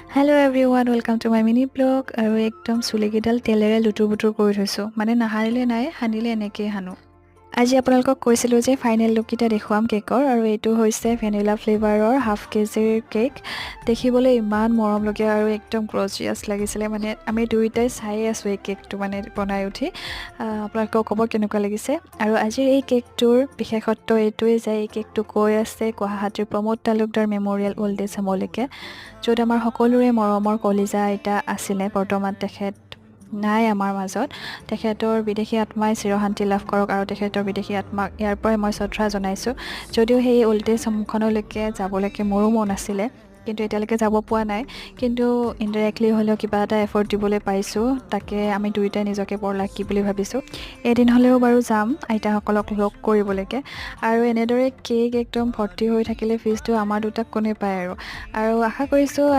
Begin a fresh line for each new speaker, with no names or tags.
hello' everyone welcome to my mini blog আৰু একদম চুলিকেইডাল তেলেৰে লুটুৰ বুটুৰ কৰি থৈছোঁ মানে নাসাৰিলে নাই সানিলে এনেকৈয়ে সানো আজি আপোনালোকক কৈছিলোঁ যে ফাইনেল লুককেইটা দেখুৱাম কেকৰ আৰু এইটো হৈছে ভেনিলা ফ্লেভাৰৰ হাফ কেজিৰ কেক দেখিবলৈ ইমান মৰমলগীয়া আৰু একদম গ্ৰজিয়াছ লাগিছিলে মানে আমি দুয়োটাই চাই আছোঁ এই কেকটো মানে বনাই উঠি আপোনালোকক ক'ব কেনেকুৱা লাগিছে আৰু আজিৰ এই কেকটোৰ বিশেষত্ব এইটোৱেই যে এই কেকটো গৈ আছে গুৱাহাটীৰ Pramod Talukdar memorial old age হোমলৈকে য'ত আমাৰ সকলোৰে মৰমৰ কলিজা আইতা আছিলে বৰ্তমান তেখেত নাই আমাৰ মাজত তেখেতৰ বিদেশী আত্মাই চিৰশান্তি লাভ কৰক আৰু তেখেতৰ বিদেশী আত্মাক ইয়াৰ পৰাই মই শ্ৰদ্ধা জনাইছোঁ যদিও সেই অল্ড এজ হোমখনলৈকে যাবলৈকে মোৰো মন আছিলে কিন্তু এতিয়ালৈকে যাব পোৱা নাই কিন্তু ইনডাইৰেক্টলি হ'লেও কিবা এটা এফৰ্ট দিবলৈ পাইছোঁ তাকে আমি দুয়োটাই নিজকে বৰ লাকি বুলি ভাবিছোঁ এদিন হ'লেও বাৰু যাম আইতাসকলক লগ কৰিবলৈকে আৰু এনেদৰে কেক একদম ভৰ্তি হৈ থাকিলে ফ্ৰিজটো আমাৰ দুটাক কোনে পায় আৰু আশা কৰিছোঁ